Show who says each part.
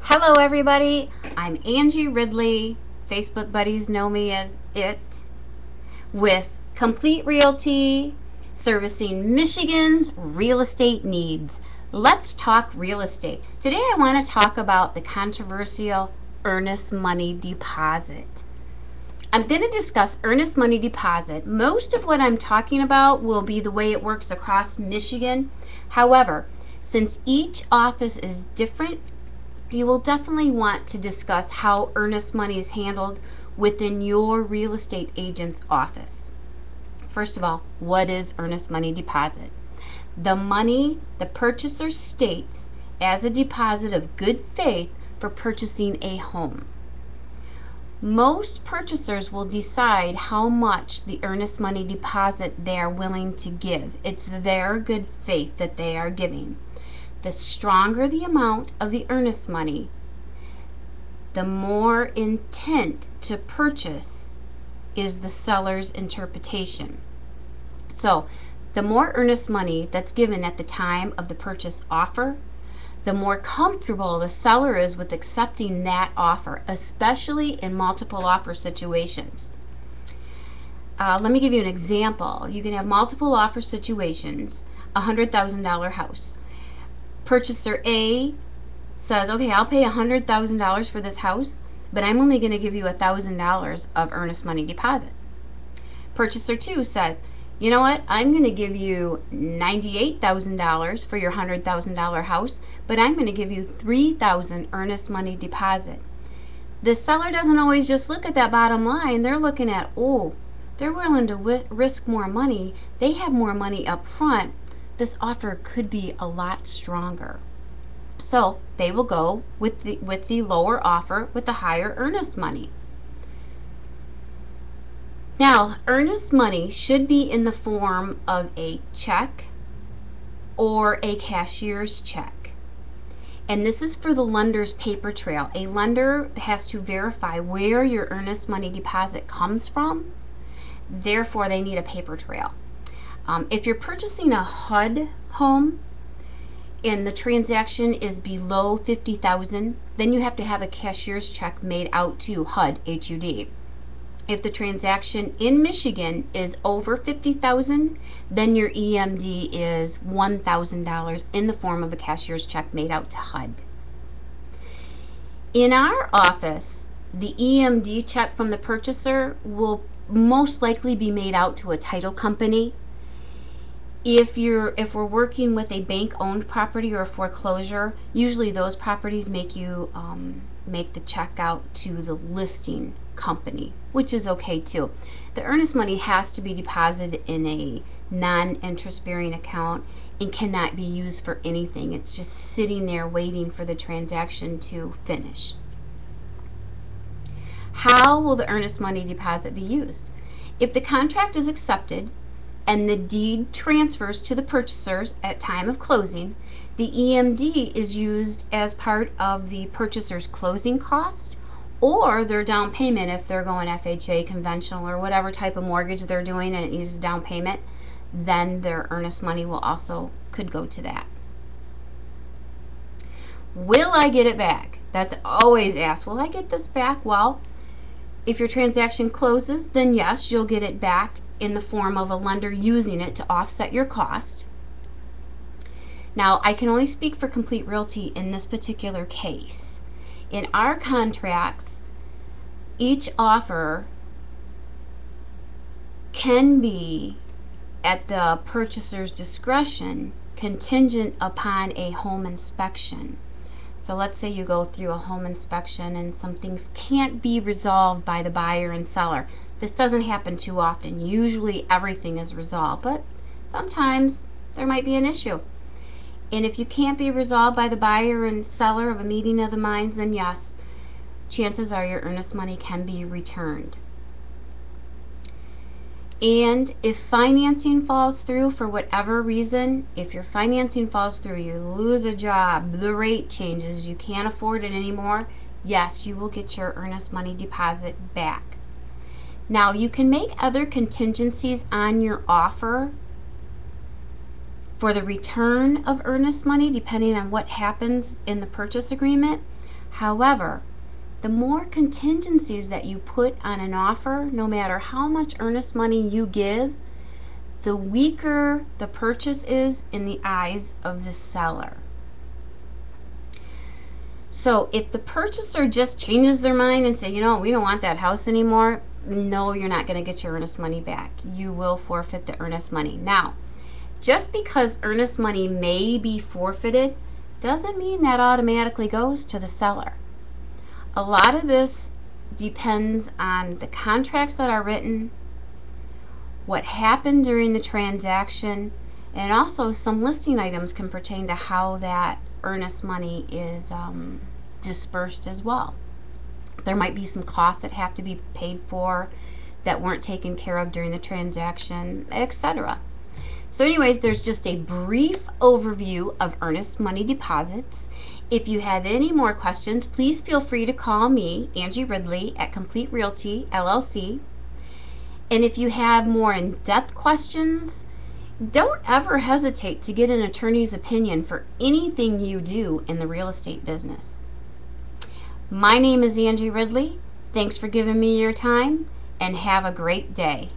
Speaker 1: Hello everybody, I'm Angie Ridley, Facebook buddies know me as IT, with Complete Realty, servicing Michigan's real estate needs. Let's talk real estate. Today I want to talk about the controversial Earnest Money Deposit. I'm going to discuss Earnest Money Deposit. Most of what I'm talking about will be the way it works across Michigan. However, since each office is different, you will definitely want to discuss how earnest money is handled within your real estate agent's office. First of all, what is earnest money deposit? The money the purchaser states as a deposit of good faith for purchasing a home. Most purchasers will decide how much the earnest money deposit they are willing to give. It's their good faith that they are giving. The stronger the amount of the earnest money, the more intent to purchase is the seller's interpretation. So, the more earnest money that's given at the time of the purchase offer, the more comfortable the seller is with accepting that offer, especially in multiple offer situations. Let me give you an example. You can have multiple offer situations, a $100,000 house. Purchaser A says, okay, I'll pay $100,000 for this house, but I'm only going to give you $1,000 of earnest money deposit. Purchaser 2 says, you know what, I'm going to give you $98,000 for your $100,000 house, but I'm going to give you $3,000 earnest money deposit. The seller doesn't always just look at that bottom line. They're looking at, oh, they're willing to risk more money. They have more money up front. This offer could be a lot stronger. So they will go with the lower offer with the higher earnest money. Now, earnest money should be in the form of a check or a cashier's check. And this is for the lender's paper trail. A lender has to verify where your earnest money deposit comes from. Therefore, they need a paper trail. If you're purchasing a HUD home and the transaction is below $50,000, then you have to have a cashier's check made out to HUD, H-U-D. If the transaction in Michigan is over $50,000, then your EMD is $1,000 in the form of a cashier's check made out to HUD. In our office, the EMD check from the purchaser will most likely be made out to a title company. If we're working with a bank-owned property or a foreclosure, usually those properties make you make the check out to the listing company, which is okay too. The earnest money has to be deposited in a non-interest bearing account and cannot be used for anything. It's just sitting there waiting for the transaction to finish. How will the earnest money deposit be used? If the contract is accepted and the deed transfers to the purchasers at time of closing, the EMD is used as part of the purchaser's closing cost or their down payment if they're going FHA, conventional, or whatever type of mortgage they're doing and it needs a down payment, then their earnest money will also could go to that. Will I get it back? That's always asked. Will I get this back? Well, if your transaction closes, then yes, you'll get it back in the form of a lender using it to offset your cost. Now, I can only speak for Complete Realty in this particular case. In our contracts, each offer can be at the purchaser's discretion contingent upon a home inspection. So let's say you go through a home inspection and some things can't be resolved by the buyer and seller. This doesn't happen too often. Usually everything is resolved, but sometimes there might be an issue. And if you can't be resolved by the buyer and seller of a meeting of the minds, then yes, chances are your earnest money can be returned. And if financing falls through for whatever reason, if your financing falls through, you lose a job, the rate changes, you can't afford it anymore, yes, you will get your earnest money deposit back. Now, you can make other contingencies on your offer for the return of earnest money depending on what happens in the purchase agreement. However, the more contingencies that you put on an offer, no matter how much earnest money you give, the weaker the purchase is in the eyes of the seller. So if the purchaser just changes their mind and say, we don't want that house anymore, no, you're not going to get your earnest money back. You will forfeit the earnest money. Now, just because earnest money may be forfeited doesn't mean that automatically goes to the seller. A lot of this depends on the contracts that are written, what happened during the transaction, and also some listing items can pertain to how that earnest money is dispersed as well. There might be some costs that have to be paid for that weren't taken care of during the transaction, etc. So anyways, there's just a brief overview of earnest money deposits. If you have any more questions, please feel free to call me, Angie Ridley, at Complete Realty, LLC. And if you have more in-depth questions, don't ever hesitate to get an attorney's opinion for anything you do in the real estate business. My name is Angie Ridley. Thanks for giving me your time, and have a great day.